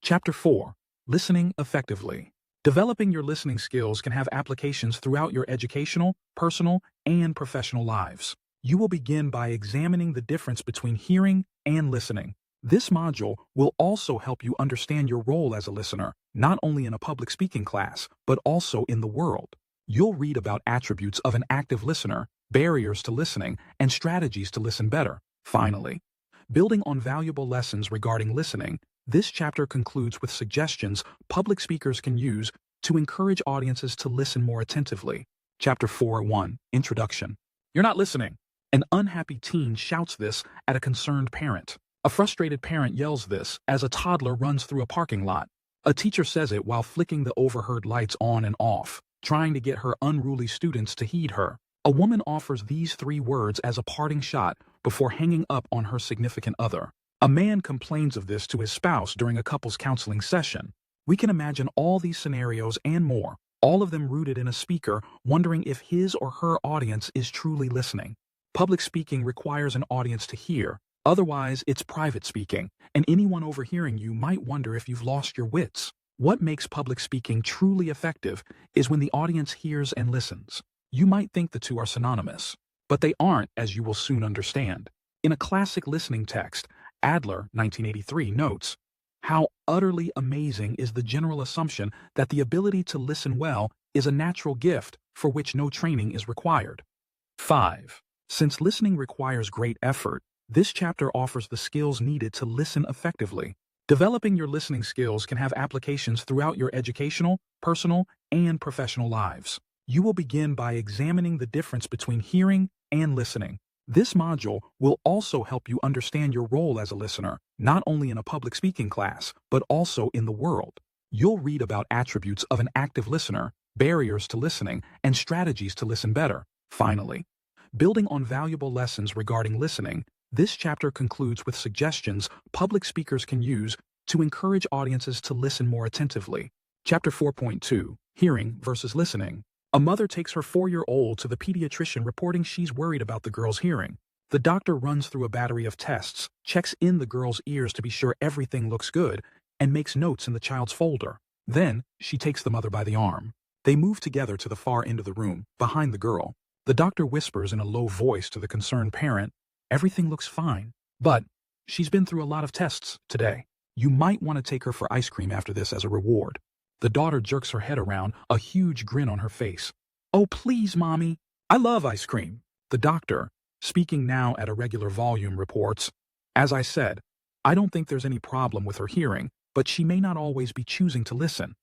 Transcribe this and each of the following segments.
Chapter 4. Listening Effectively. Developing your listening skills can have applications throughout your educational, personal, and professional lives. You will begin by examining the difference between hearing and listening. This module will also help you understand your role as a listener, not only in a public speaking class, but also in the world. You'll read about attributes of an active listener, barriers to listening, and strategies to listen better. Finally, building on valuable lessons regarding listening, this chapter concludes with suggestions public speakers can use to encourage audiences to listen more attentively. Chapter 4:1. Introduction. You're not listening. An unhappy teen shouts this at a concerned parent. A frustrated parent yells this as a toddler runs through a parking lot. A teacher says it while flicking the overhead lights on and off, trying to get her unruly students to heed her. A woman offers these 3 words as a parting shot before hanging up on her significant other. A man complains of this to his spouse during a couples counseling session. We can imagine all these scenarios and more, all of them rooted in a speaker wondering if his or her audience is truly listening. Public speaking requires an audience to hear, otherwise it's private speaking, and anyone overhearing you might wonder if you've lost your wits. What makes public speaking truly effective is when the audience hears and listens. You might think the two are synonymous, but they aren't, as you will soon understand. In a classic listening text, Adler, 1983, notes, "How utterly amazing is the general assumption that the ability to listen well is a natural gift for which no training is required." 5. Since listening requires great effort, this chapter offers the skills needed to listen effectively. Developing your listening skills can have applications throughout your educational, personal, and professional lives. You will begin by examining the difference between hearing and listening. This module will also help you understand your role as a listener, not only in a public speaking class, but also in the world. You'll read about attributes of an active listener, barriers to listening, and strategies to listen better. Finally, building on valuable lessons regarding listening, this chapter concludes with suggestions public speakers can use to encourage audiences to listen more attentively. Chapter 4.2. Hearing versus listening. A mother takes her 4-year-old to the pediatrician reporting she's worried about the girl's hearing. The doctor runs through a battery of tests, checks in the girl's ears to be sure everything looks good, and makes notes in the child's folder. Then, she takes the mother by the arm. They move together to the far end of the room, behind the girl. The doctor whispers in a low voice to the concerned parent, "Everything looks fine, but she's been through a lot of tests today. You might want to take her for ice cream after this as a reward." The daughter jerks her head around, a huge grin on her face. "Oh, please, Mommy. I love ice cream." The doctor, speaking now at a regular volume, reports, "As I said, I don't think there's any problem with her hearing, but she may not always be choosing to listen.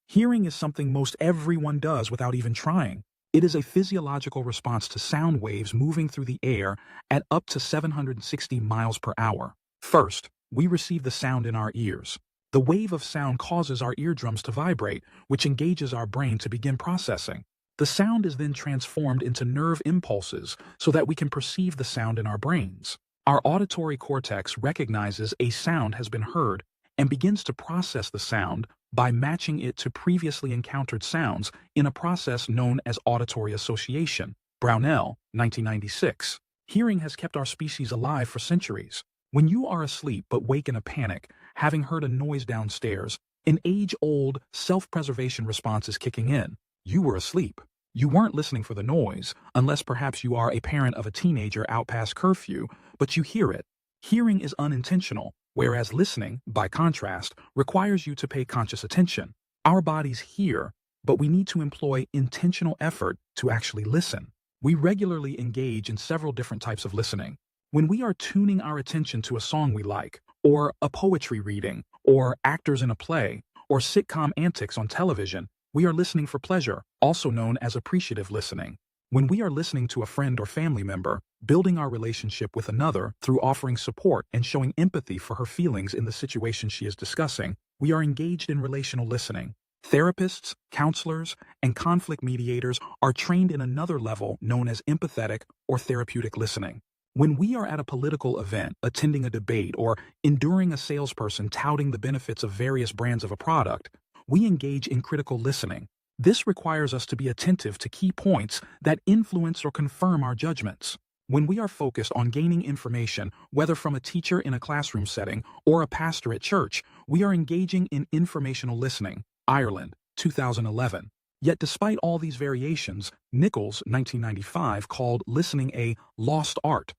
Hearing is something most everyone does without even trying. It is a physiological response to sound waves moving through the air at up to 760 miles per hour. First, we receive the sound in our ears. The wave of sound causes our eardrums to vibrate, which engages our brain to begin processing. The sound is then transformed into nerve impulses so that we can perceive the sound in our brains. Our auditory cortex recognizes a sound has been heard and begins to process the sound by matching it to previously encountered sounds in a process known as auditory association. Brownell, 1996. Hearing has kept our species alive for centuries. When you are asleep but wake in a panic, having heard a noise downstairs, an age-old self-preservation response is kicking in. You were asleep. You weren't listening for the noise, unless perhaps you are a parent of a teenager out past curfew, but you hear it. Hearing is unintentional, whereas listening, by contrast, requires you to pay conscious attention. Our bodies hear, but we need to employ intentional effort to actually listen. We regularly engage in several different types of listening. When we are tuning our attention to a song we like, or a poetry reading, or actors in a play, or sitcom antics on television, we are listening for pleasure, also known as appreciative listening. When we are listening to a friend or family member, building our relationship with another through offering support and showing empathy for her feelings in the situation she is discussing, we are engaged in relational listening. Therapists, counselors, and conflict mediators are trained in another level known as empathetic or therapeutic listening. When we are at a political event, attending a debate, or enduring a salesperson touting the benefits of various brands of a product, we engage in critical listening. This requires us to be attentive to key points that influence or confirm our judgments. When we are focused on gaining information, whether from a teacher in a classroom setting or a pastor at church, we are engaging in informational listening. Ireland, 2011. Yet despite all these variations, Nichols, 1995, called listening a lost art.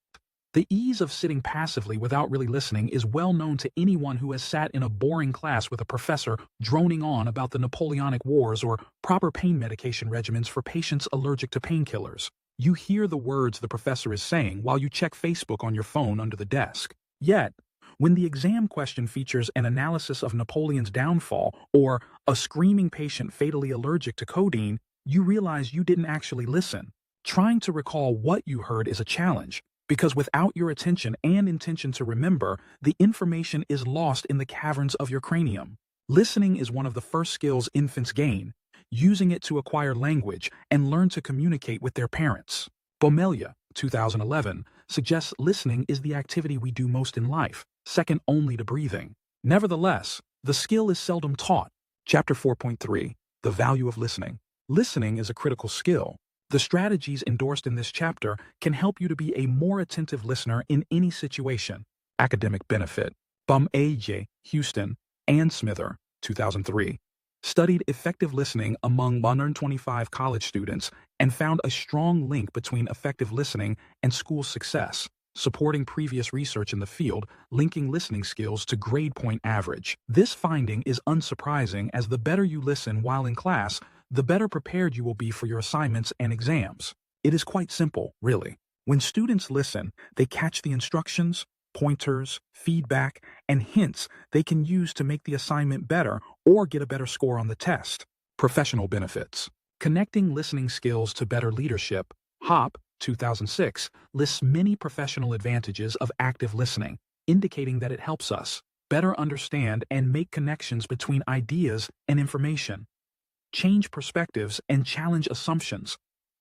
The ease of sitting passively without really listening is well known to anyone who has sat in a boring class with a professor droning on about the Napoleonic Wars or proper pain medication regimens for patients allergic to painkillers. You hear the words the professor is saying while you check Facebook on your phone under the desk. Yet, when the exam question features an analysis of Napoleon's downfall or a screaming patient fatally allergic to codeine, you realize you didn't actually listen. Trying to recall what you heard is a challenge, because without your attention and intention to remember, the information is lost in the caverns of your cranium. Listening is one of the first skills infants gain, using it to acquire language and learn to communicate with their parents. Bomelia, 2011, suggests listening is the activity we do most in life, second only to breathing. Nevertheless, the skill is seldom taught. Chapter 4.3, The Value of Listening. Listening is a critical skill. The strategies endorsed in this chapter can help you to be a more attentive listener in any situation. Academic benefit. Bum A.J. Houston and Smither, 2003, studied effective listening among 125 college students and found a strong link between effective listening and school success, supporting previous research in the field linking listening skills to grade point average. This finding is unsurprising, as the better you listen while in class, the better prepared you will be for your assignments and exams. It is quite simple, really. When students listen, they catch the instructions, pointers, feedback, and hints they can use to make the assignment better or get a better score on the test. Professional benefits. Connecting listening skills to better leadership. Hop, 2006, lists many professional advantages of active listening, indicating that it helps us better understand and make connections between ideas and information, change perspectives and challenge assumptions,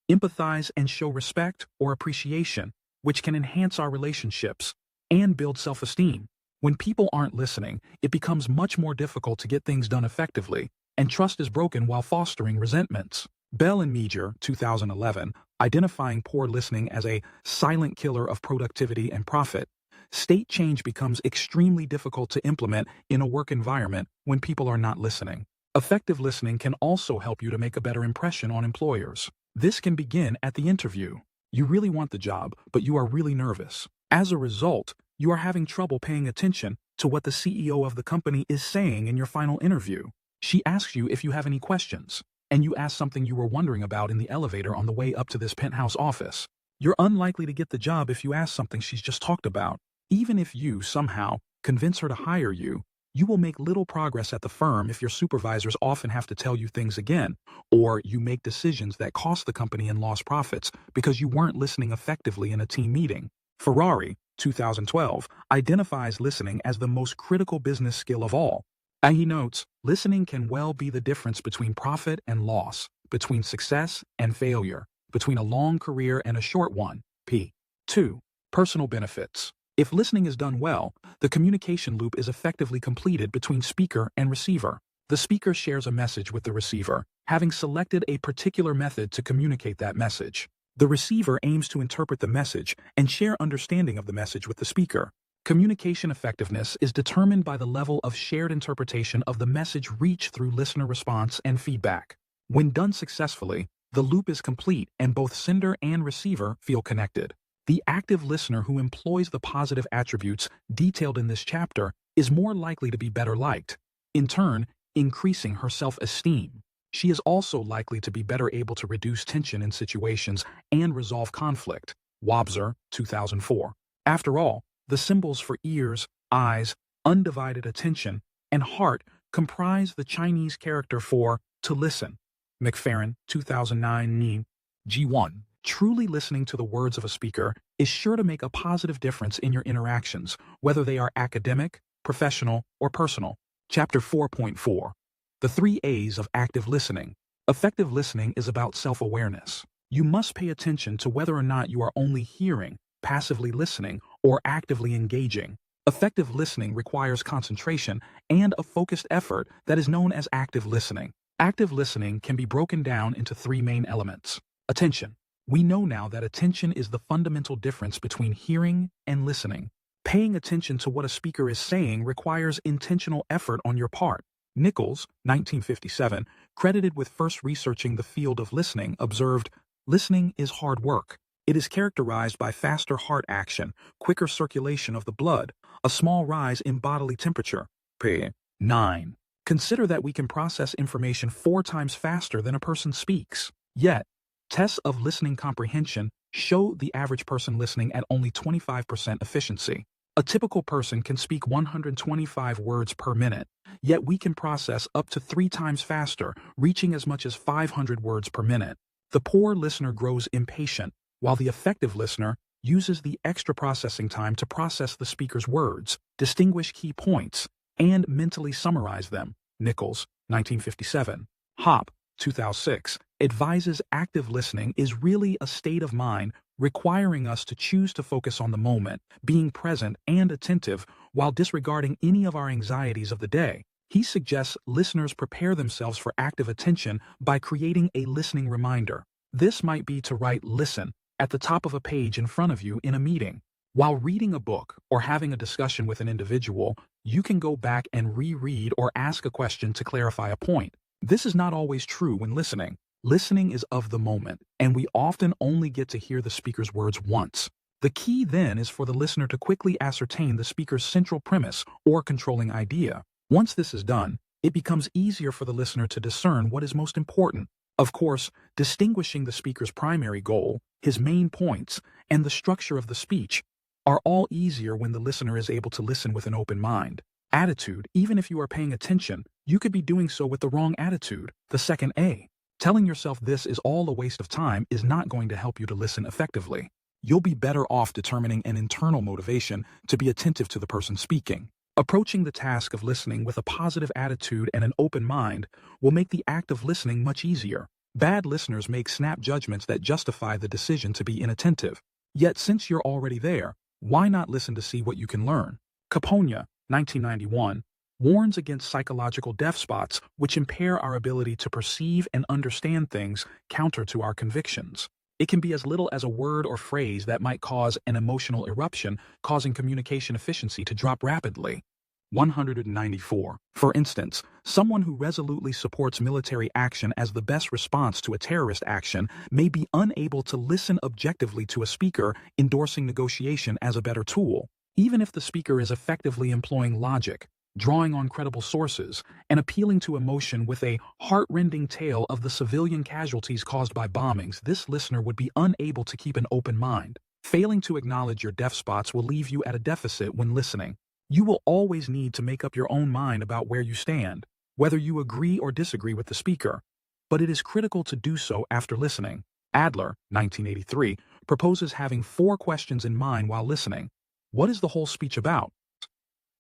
empathize and show respect or appreciation, which can enhance our relationships, and build self-esteem. When people aren't listening, it becomes much more difficult to get things done effectively, and trust is broken while fostering resentments. Bell and Meager, 2011, identifying poor listening as a silent killer of productivity and profit. State change becomes extremely difficult to implement in a work environment when people are not listening. Effective listening can also help you to make a better impression on employers. This can begin at the interview. You really want the job, but you are really nervous. As a result, you are having trouble paying attention to what the CEO of the company is saying in your final interview. She asks you if you have any questions, and you ask something you were wondering about in the elevator on the way up to this penthouse office. You're unlikely to get the job if you ask something she's just talked about. Even if you, somehow, convince her to hire you, you will make little progress at the firm if your supervisors often have to tell you things again, or you make decisions that cost the company in lost profits because you weren't listening effectively in a team meeting. Ferrari, 2012, identifies listening as the most critical business skill of all. And he notes, listening can well be the difference between profit and loss, between success and failure, between a long career and a short one. P. 2. Personal benefits. If listening is done well, the communication loop is effectively completed between speaker and receiver. The speaker shares a message with the receiver, having selected a particular method to communicate that message. The receiver aims to interpret the message and share understanding of the message with the speaker. Communication effectiveness is determined by the level of shared interpretation of the message reached through listener response and feedback. When done successfully, the loop is complete and both sender and receiver feel connected. The active listener who employs the positive attributes detailed in this chapter is more likely to be better liked, in turn, increasing her self-esteem. She is also likely to be better able to reduce tension in situations and resolve conflict. Wobser, 2004. After all, the symbols for ears, eyes, undivided attention, and heart comprise the Chinese character for to listen. McFerrin, 2009, G1. Truly listening to the words of a speaker is sure to make a positive difference in your interactions, whether they are academic, professional, or personal. Chapter 4.4. The 3 A's of active listening. Effective listening is about self-awareness. You must pay attention to whether or not you are only hearing, passively listening, or actively engaging. Effective listening requires concentration and a focused effort that is known as active listening. Active listening can be broken down into 3 main elements. Attention. We know now that attention is the fundamental difference between hearing and listening. Paying attention to what a speaker is saying requires intentional effort on your part. Nichols, 1957, credited with first researching the field of listening, observed, "Listening is hard work. It is characterized by faster heart action, quicker circulation of the blood, a small rise in bodily temperature." P. 9. Consider that we can process information 4 times faster than a person speaks. Yet, tests of listening comprehension show the average person listening at only 25% efficiency. A typical person can speak 125 words per minute, yet we can process up to 3 times faster, reaching as much as 500 words per minute. The poor listener grows impatient, while the effective listener uses the extra processing time to process the speaker's words, distinguish key points, and mentally summarize them. Nichols, 1957. Hop, 2006, advises active listening is really a state of mind requiring us to choose to focus on the moment, being present and attentive while disregarding any of our anxieties of the day. He suggests listeners prepare themselves for active attention by creating a listening reminder. This might be to write "listen" at the top of a page in front of you in a meeting. While reading a book or having a discussion with an individual, you can go back and reread or ask a question to clarify a point. This is not always true when listening. Listening is of the moment, and we often only get to hear the speaker's words once. The key then is for the listener to quickly ascertain the speaker's central premise or controlling idea. Once this is done, it becomes easier for the listener to discern what is most important. Of course, distinguishing the speaker's primary goal, his main points, and the structure of the speech are all easier when the listener is able to listen with an open mind. Attitude, even if you are paying attention, you could be doing so with the wrong attitude. The second A. Telling yourself this is all a waste of time is not going to help you to listen effectively. You'll be better off determining an internal motivation to be attentive to the person speaking. Approaching the task of listening with a positive attitude and an open mind will make the act of listening much easier. Bad listeners make snap judgments that justify the decision to be inattentive. Yet since you're already there, why not listen to see what you can learn? Caponia, 1991, warns against psychological deaf spots which impair our ability to perceive and understand things counter to our convictions. It can be as little as a word or phrase that might cause an emotional eruption, causing communication efficiency to drop rapidly. 194. For instance, someone who resolutely supports military action as the best response to a terrorist action may be unable to listen objectively to a speaker endorsing negotiation as a better tool, even if the speaker is effectively employing logic, drawing on credible sources, and appealing to emotion with a heart-rending tale of the civilian casualties caused by bombings. This listener would be unable to keep an open mind. Failing to acknowledge your deaf spots will leave you at a deficit when listening. You will always need to make up your own mind about where you stand, whether you agree or disagree with the speaker. But it is critical to do so after listening. Adler, 1983, proposes having 4 questions in mind while listening. What is the whole speech about?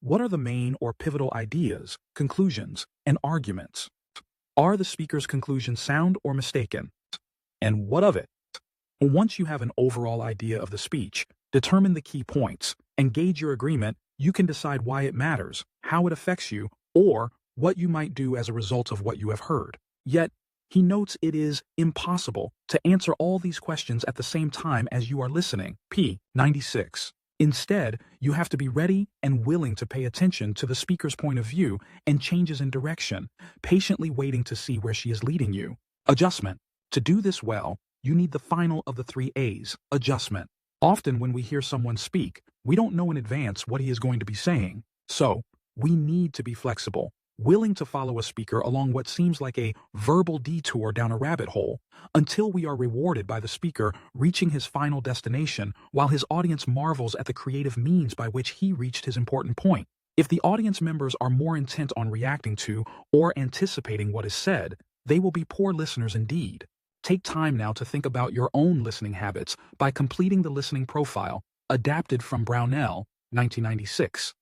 What are the main or pivotal ideas, conclusions, and arguments? Are the speaker's conclusions sound or mistaken? And what of it? Once you have an overall idea of the speech, determine the key points, and gauge your agreement, you can decide why it matters, how it affects you, or what you might do as a result of what you have heard. Yet, he notes it is impossible to answer all these questions at the same time as you are listening. P. 96. Instead, you have to be ready and willing to pay attention to the speaker's point of view and changes in direction, patiently waiting to see where she is leading you. Adjustment. To do this well, you need the final of the 3 A's, adjustment. Often when we hear someone speak, we don't know in advance what he is going to be saying. So, we need to be flexible, willing to follow a speaker along what seems like a verbal detour down a rabbit hole, until we are rewarded by the speaker reaching his final destination while his audience marvels at the creative means by which he reached his important point. If the audience members are more intent on reacting to or anticipating what is said, they will be poor listeners indeed. Take time now to think about your own listening habits by completing the listening profile, adapted from Brownell, 1996.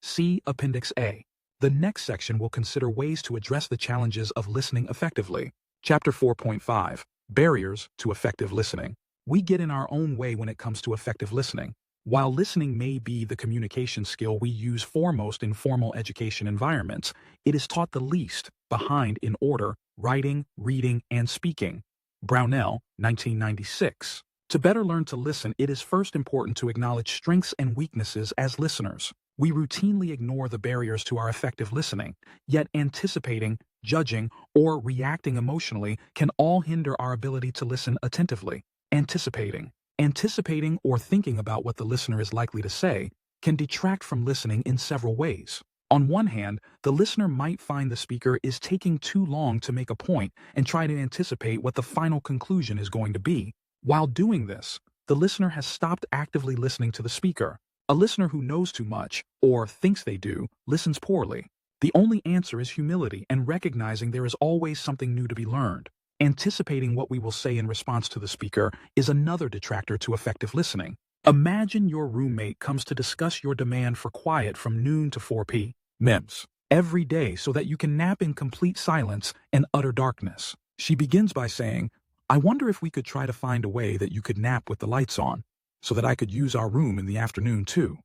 See Appendix A. The next section will consider ways to address the challenges of listening effectively. Chapter 4.5. Barriers to Effective Listening. We get in our own way when it comes to effective listening. While listening may be the communication skill we use foremost in formal education environments, it is taught the least, behind in order, writing, reading, and speaking. Brownell, 1996. To better learn to listen, it is first important to acknowledge strengths and weaknesses as listeners. We routinely ignore the barriers to our effective listening, yet anticipating, judging, or reacting emotionally can all hinder our ability to listen attentively. Anticipating or thinking about what the listener is likely to say can detract from listening in several ways. On one hand, the listener might find the speaker is taking too long to make a point and try to anticipate what the final conclusion is going to be. While doing this, the listener has stopped actively listening to the speaker. A listener who knows too much, or thinks they do, listens poorly. The only answer is humility and recognizing there is always something new to be learned. Anticipating what we will say in response to the speaker is another detractor to effective listening. Imagine your roommate comes to discuss your demand for quiet from noon to 4 p.m. every day so that you can nap in complete silence and utter darkness. She begins by saying, "I wonder if we could try to find a way that you could nap with the lights on, so that I could use our room in the afternoon too."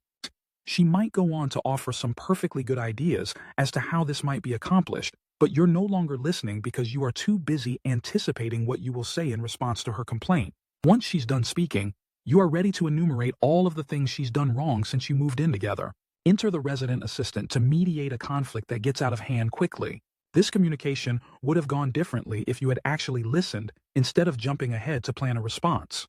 She might go on to offer some perfectly good ideas as to how this might be accomplished, but you're no longer listening because you are too busy anticipating what you will say in response to her complaint. Once she's done speaking, you are ready to enumerate all of the things she's done wrong since you moved in together. Enter the resident assistant to mediate a conflict that gets out of hand quickly. This communication would have gone differently if you had actually listened instead of jumping ahead to plan a response.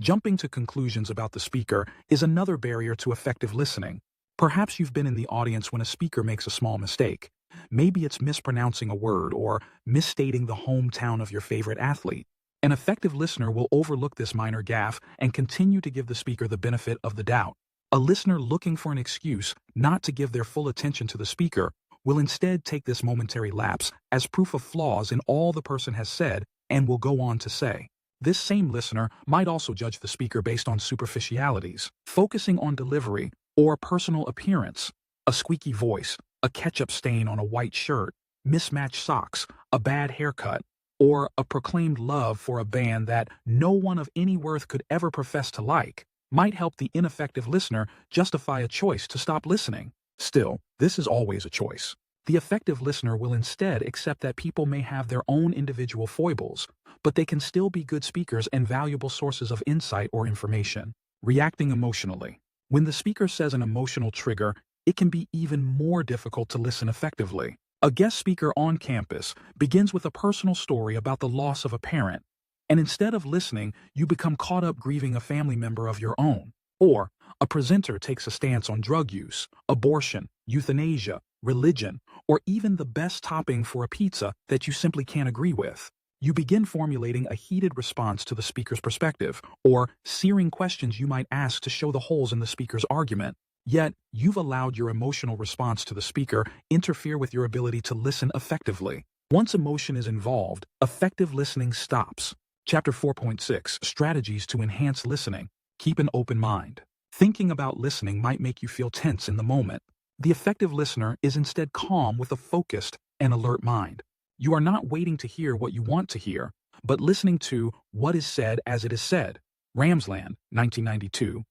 Jumping to conclusions about the speaker is another barrier to effective listening. Perhaps you've been in the audience when a speaker makes a small mistake. Maybe it's mispronouncing a word or misstating the hometown of your favorite athlete. An effective listener will overlook this minor gaffe and continue to give the speaker the benefit of the doubt. A listener looking for an excuse not to give their full attention to the speaker will instead take this momentary lapse as proof of flaws in all the person has said and will go on to say. This same listener might also judge the speaker based on superficialities, focusing on delivery or personal appearance, a squeaky voice, a ketchup stain on a white shirt, mismatched socks, a bad haircut, or a proclaimed love for a band that no one of any worth could ever profess to like, might help the ineffective listener justify a choice to stop listening. Still, this is always a choice. The effective listener will instead accept that people may have their own individual foibles, but they can still be good speakers and valuable sources of insight or information. Reacting emotionally. When the speaker says an emotional trigger, it can be even more difficult to listen effectively. A guest speaker on campus begins with a personal story about the loss of a parent, and instead of listening, you become caught up grieving a family member of your own. Or a presenter takes a stance on drug use, abortion, euthanasia, religion, or even the best topping for a pizza that you simply can't agree with. You begin formulating a heated response to the speaker's perspective, or searing questions you might ask to show the holes in the speaker's argument. Yet, you've allowed your emotional response to the speaker interfere with your ability to listen effectively. Once emotion is involved, effective listening stops. Chapter 4.6, Strategies to Enhance Listening. Keep an open mind. Thinking about listening might make you feel tense in the moment. The effective listener is instead calm with a focused and alert mind. You are not waiting to hear what you want to hear, but listening to what is said as it is said. Ramsland, 1992.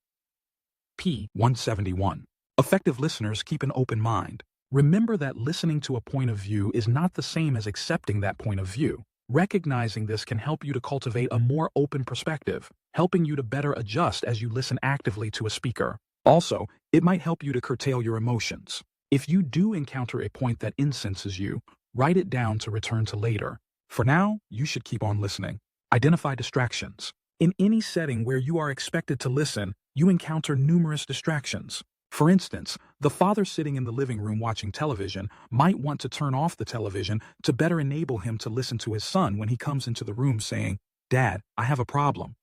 p. 171. Effective listeners keep an open mind. Remember that listening to a point of view is not the same as accepting that point of view. Recognizing this can help you to cultivate a more open perspective, helping you to better adjust as you listen actively to a speaker. Also, it might help you to curtail your emotions. If you do encounter a point that incenses you, write it down to return to later. For now, you should keep on listening. Identify distractions. In any setting where you are expected to listen, you encounter numerous distractions. For instance, the father sitting in the living room watching television might want to turn off the television to better enable him to listen to his son when he comes into the room saying, "Dad, I have a problem."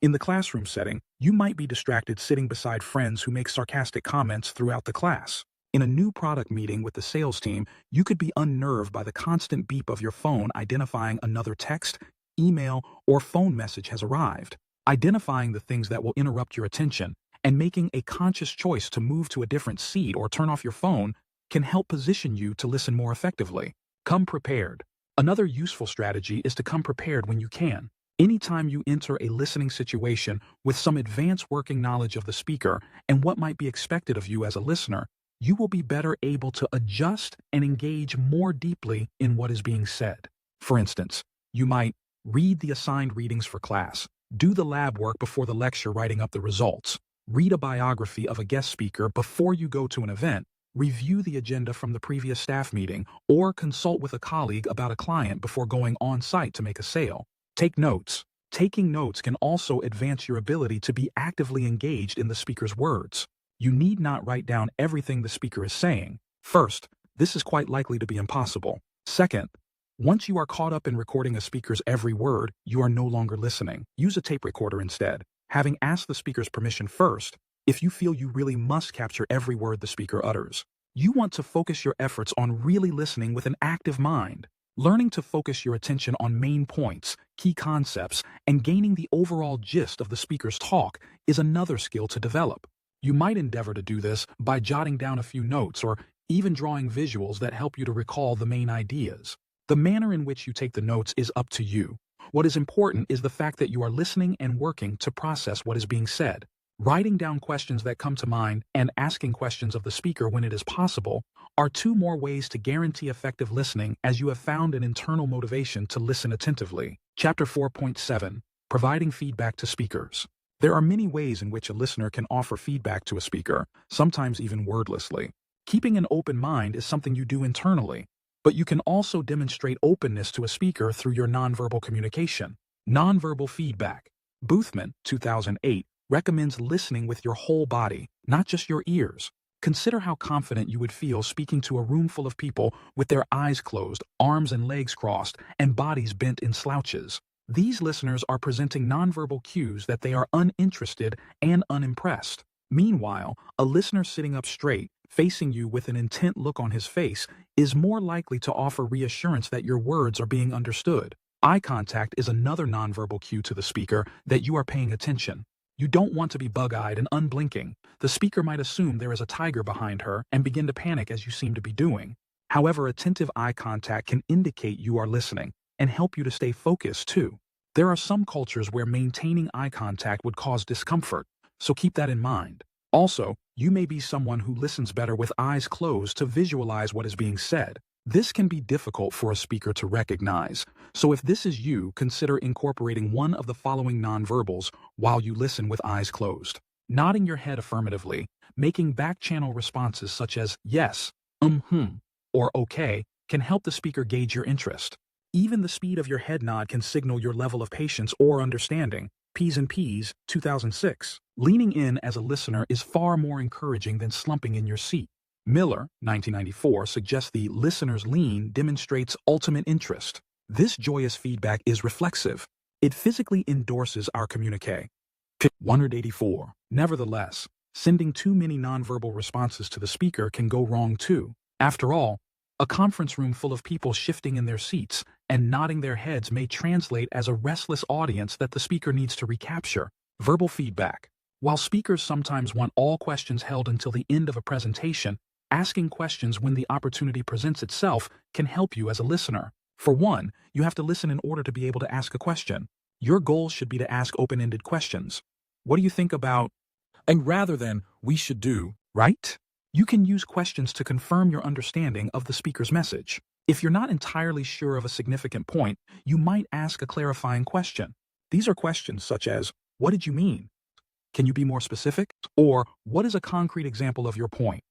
In the classroom setting, you might be distracted sitting beside friends who make sarcastic comments throughout the class. In a new product meeting with the sales team, you could be unnerved by the constant beep of your phone identifying another text, email, or phone message has arrived. Identifying the things that will interrupt your attention and making a conscious choice to move to a different seat or turn off your phone can help position you to listen more effectively. Come prepared. Another useful strategy is to come prepared when you can. Anytime you enter a listening situation with some advanced working knowledge of the speaker and what might be expected of you as a listener, you will be better able to adjust and engage more deeply in what is being said. For instance, you might Read the assigned readings for class. Do the lab work before the lecture, writing up the results. Read a biography of a guest speaker before you go to an event. Review the agenda from the previous staff meeting, or consult with a colleague about a client before going on site to make a sale. Take notes. Taking notes can also advance your ability to be actively engaged in the speaker's words. You need not write down everything the speaker is saying. First, this is quite likely to be impossible. Second, once you are caught up in recording a speaker's every word, you are no longer listening. Use a tape recorder instead. Having asked the speaker's permission first, if you feel you really must capture every word the speaker utters. You want to focus your efforts on really listening with an active mind. Learning to focus your attention on main points, key concepts, and gaining the overall gist of the speaker's talk is another skill to develop. You might endeavor to do this by jotting down a few notes or even drawing visuals that help you to recall the main ideas. The manner in which you take the notes is up to you. What is important is the fact that you are listening and working to process what is being said. Writing down questions that come to mind and asking questions of the speaker when it is possible are two more ways to guarantee effective listening, as you have found an internal motivation to listen attentively. Chapter 4.7. Providing feedback to speakers. There are many ways in which a listener can offer feedback to a speaker, sometimes even wordlessly. Keeping an open mind is something you do internally, but you can also demonstrate openness to a speaker through your nonverbal communication. Nonverbal feedback. Boothman, 2008, recommends listening with your whole body, not just your ears. Consider how confident you would feel speaking to a room full of people with their eyes closed, arms and legs crossed, and bodies bent in slouches. These listeners are presenting nonverbal cues that they are uninterested and unimpressed. Meanwhile, a listener sitting up straight, facing you with an intent look on his face, is more likely to offer reassurance that your words are being understood. Eye contact is another nonverbal cue to the speaker that you are paying attention. You don't want to be bug-eyed and unblinking. The speaker might assume there is a tiger behind her and begin to panic as you seem to be doing. However, attentive eye contact can indicate you are listening and help you to stay focused too. There are some cultures where maintaining eye contact would cause discomfort, so keep that in mind. Also, you may be someone who listens better with eyes closed to visualize what is being said. This can be difficult for a speaker to recognize, so if this is you, consider incorporating one of the following nonverbals while you listen with eyes closed. Nodding your head affirmatively, making back-channel responses such as yes, or okay can help the speaker gauge your interest. Even the speed of your head nod can signal your level of patience or understanding. P's and P's, 2006. Leaning in as a listener is far more encouraging than slumping in your seat. Miller, 1994, suggests the listener's lean demonstrates ultimate interest. This joyous feedback is reflexive. It physically endorses our communique. 184. Nevertheless, sending too many nonverbal responses to the speaker can go wrong too. After all, a conference room full of people shifting in their seats and nodding their heads may translate as a restless audience that the speaker needs to recapture. Verbal feedback. While speakers sometimes want all questions held until the end of a presentation, asking questions when the opportunity presents itself can help you as a listener. For one, you have to listen in order to be able to ask a question. Your goal should be to ask open-ended questions. What do you think about? And rather than, we should do, right? You can use questions to confirm your understanding of the speaker's message. If you're not entirely sure of a significant point, you might ask a clarifying question. These are questions such as, what did you mean? Can you be more specific? Or, what is a concrete example of your point?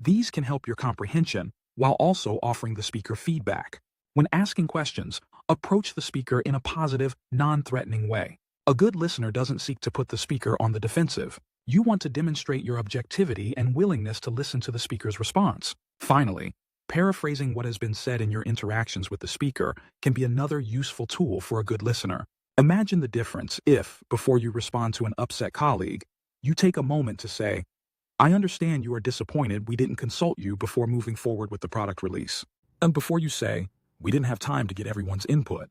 These can help your comprehension while also offering the speaker feedback. When asking questions, approach the speaker in a positive, non-threatening way. A good listener doesn't seek to put the speaker on the defensive. You want to demonstrate your objectivity and willingness to listen to the speaker's response. Finally, paraphrasing what has been said in your interactions with the speaker can be another useful tool for a good listener. Imagine the difference if, before you respond to an upset colleague, you take a moment to say, I understand you are disappointed we didn't consult you before moving forward with the product release. And before you say, we didn't have time to get everyone's input.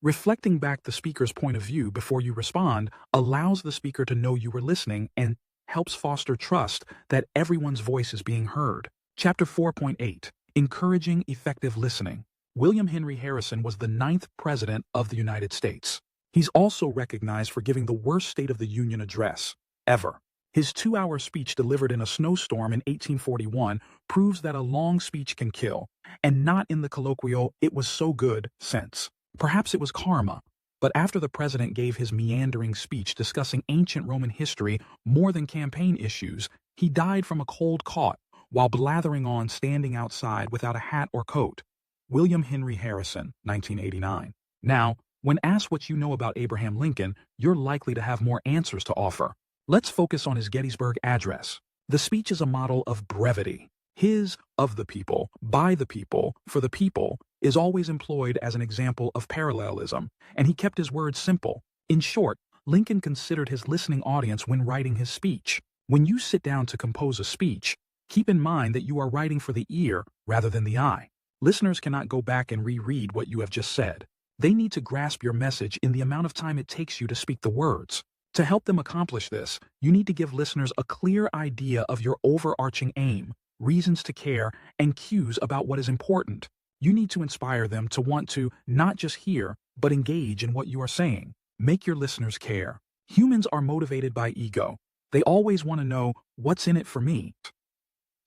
Reflecting back the speaker's point of view before you respond allows the speaker to know you were listening and helps foster trust that everyone's voice is being heard. Chapter 4.8. Encouraging effective listening. William Henry Harrison was the 9th President of the United States. He's also recognized for giving the worst State of the Union address ever. His 2-hour speech delivered in a snowstorm in 1841 proves that a long speech can kill, and not in the colloquial, it was so good sense. Perhaps it was karma. But after the president gave his meandering speech discussing ancient Roman history more than campaign issues, he died from a cold caught while blathering on standing outside without a hat or coat. William Henry Harrison, 1989. Now, when asked what you know about Abraham Lincoln, you're likely to have more answers to offer. Let's focus on his Gettysburg Address. The speech is a model of brevity. His of the people, by the people, for the people is always employed as an example of parallelism, and he kept his words simple. In short, Lincoln considered his listening audience when writing his speech. When you sit down to compose a speech, keep in mind that you are writing for the ear rather than the eye. Listeners cannot go back and reread what you have just said. They need to grasp your message in the amount of time it takes you to speak the words. To help them accomplish this, you need to give listeners a clear idea of your overarching aim, reasons to care, and cues about what is important. You need to inspire them to want to not just hear, but engage in what you are saying. Make your listeners care. Humans are motivated by ego. They always want to know what's in it for me.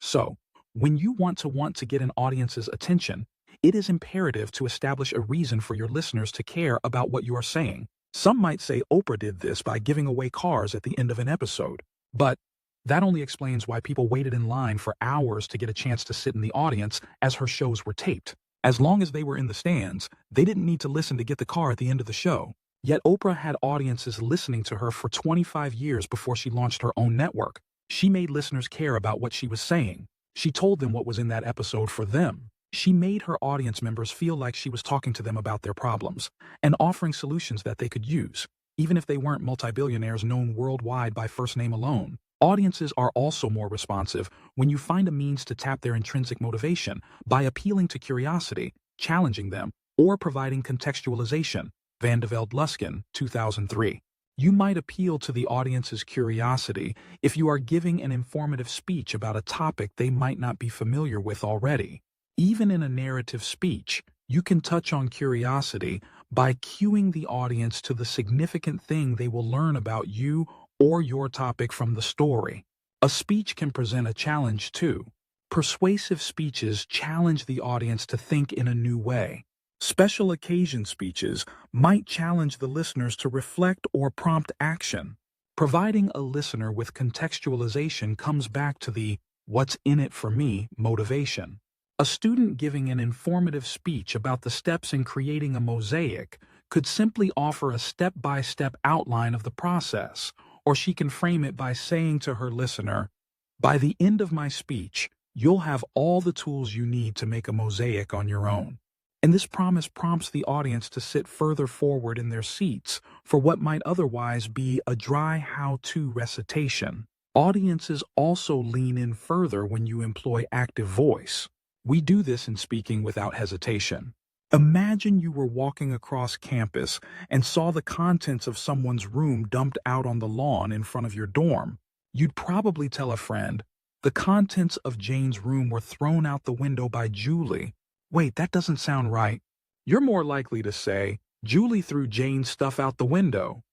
So, when you want to get an audience's attention, it is imperative to establish a reason for your listeners to care about what you are saying. Some might say Oprah did this by giving away cars at the end of an episode, but that only explains why people waited in line for hours to get a chance to sit in the audience as her shows were taped. As long as they were in the stands, they didn't need to listen to get the car at the end of the show. Yet Oprah had audiences listening to her for 25 years before she launched her own network. She made listeners care about what she was saying. She told them what was in that episode for them. She made her audience members feel like she was talking to them about their problems and offering solutions that they could use, even if they weren't multi-billionaires known worldwide by first name alone. Audiences are also more responsive when you find a means to tap their intrinsic motivation by appealing to curiosity, challenging them, or providing contextualization. Van de Velde Luskin, 2003. You might appeal to the audience's curiosity if you are giving an informative speech about a topic they might not be familiar with already. Even in a narrative speech, you can touch on curiosity by cueing the audience to the significant thing they will learn about you or your topic from the story. A speech can present a challenge too. Persuasive speeches challenge the audience to think in a new way. Special occasion speeches might challenge the listeners to reflect or prompt action. Providing a listener with contextualization comes back to the "what's in it for me" motivation. A student giving an informative speech about the steps in creating a mosaic could simply offer a step-by-step outline of the process, or she can frame it by saying to her listener, "By the end of my speech, you'll have all the tools you need to make a mosaic on your own." And this promise prompts the audience to sit further forward in their seats for what might otherwise be a dry how-to recitation. Audiences also lean in further when you employ active voice. We do this in speaking without hesitation. Imagine you were walking across campus and saw the contents of someone's room dumped out on the lawn in front of your dorm. You'd probably tell a friend, "The contents of Jane's room were thrown out the window by Julie." Wait, that doesn't sound right. You're more likely to say, "Julie threw Jane's stuff out the window."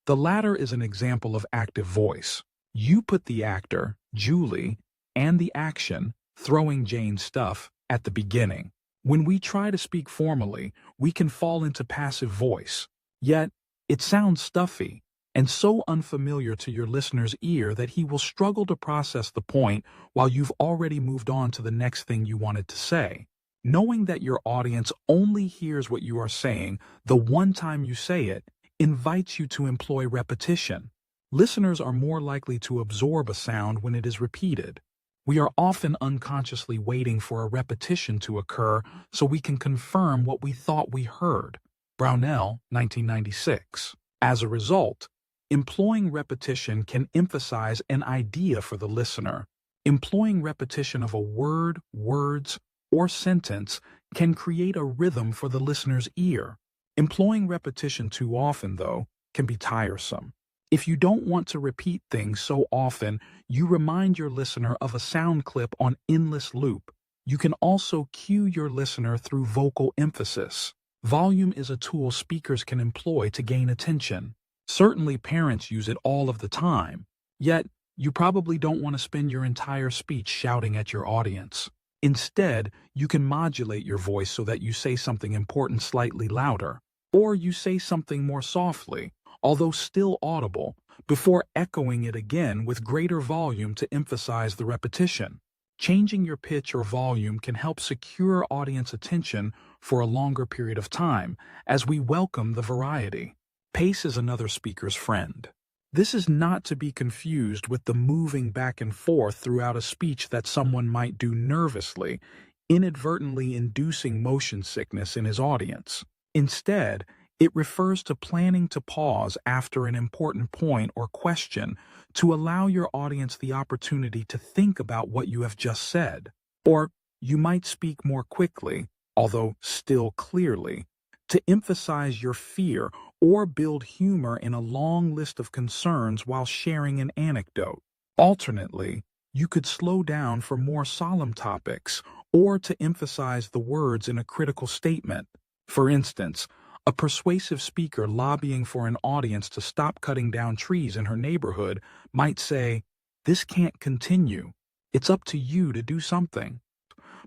The latter is an example of active voice. You put the actor, Julie, and the action, throwing Jane's stuff, at the beginning. When we try to speak formally, we can fall into passive voice. Yet, it sounds stuffy and so unfamiliar to your listener's ear that he will struggle to process the point while you've already moved on to the next thing you wanted to say. Knowing that your audience only hears what you are saying the one time you say it invites you to employ repetition. Listeners are more likely to absorb a sound when it is repeated. We are often unconsciously waiting for a repetition to occur so we can confirm what we thought we heard. Brownell, 1996. As a result, employing repetition can emphasize an idea for the listener. Employing repetition of a word, words, or sentence can create a rhythm for the listener's ear. Employing repetition too often, though, can be tiresome. If you don't want to repeat things so often, you remind your listener of a sound clip on endless loop. You can also cue your listener through vocal emphasis. Volume is a tool speakers can employ to gain attention. Certainly parents use it all of the time. Yet, you probably don't want to spend your entire speech shouting at your audience. Instead, you can modulate your voice so that you say something important slightly louder, or you say something more softly, although still audible, before echoing it again with greater volume to emphasize the repetition. Changing your pitch or volume can help secure audience attention for a longer period of time, as we welcome the variety. Pace is another speaker's friend. This is not to be confused with the moving back and forth throughout a speech that someone might do nervously, inadvertently inducing motion sickness in his audience. Instead, it refers to planning to pause after an important point or question to allow your audience the opportunity to think about what you have just said. Or you might speak more quickly, although still clearly, to emphasize your fear or build humor in a long list of concerns while sharing an anecdote. Alternately, you could slow down for more solemn topics or to emphasize the words in a critical statement. For instance, a persuasive speaker lobbying for an audience to stop cutting down trees in her neighborhood might say, "This can't continue. It's up to you to do something."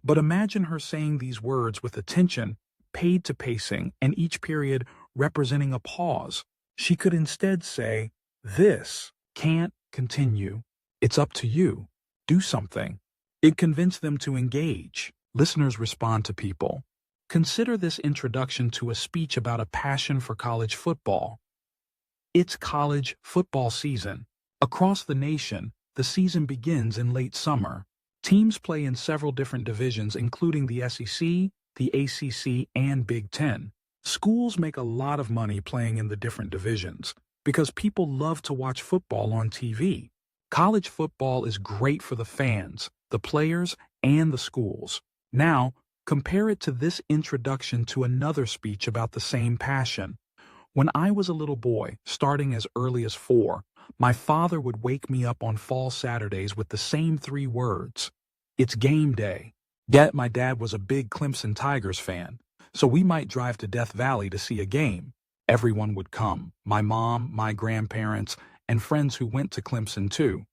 But imagine her saying these words with attention, paid to pacing, and each period representing a pause. She could instead say, "This can't continue. It's up to you. Do something." It convinced them to engage. Listeners respond to people. Consider this introduction to a speech about a passion for college football. It's college football season. Across the nation, the season begins in late summer. Teams play in several different divisions, including the SEC, the ACC, and Big Ten. Schools make a lot of money playing in the different divisions because people love to watch football on TV. College football is great for the fans, the players, and the schools. Now, compare it to this introduction to another speech about the same passion. When I was a little boy, starting as early as 4, my father would wake me up on fall Saturdays with the same 3 words. "It's game day." Yet my dad was a big Clemson Tigers fan, so we might drive to Death Valley to see a game. Everyone would come, my mom, my grandparents, and friends who went to Clemson too.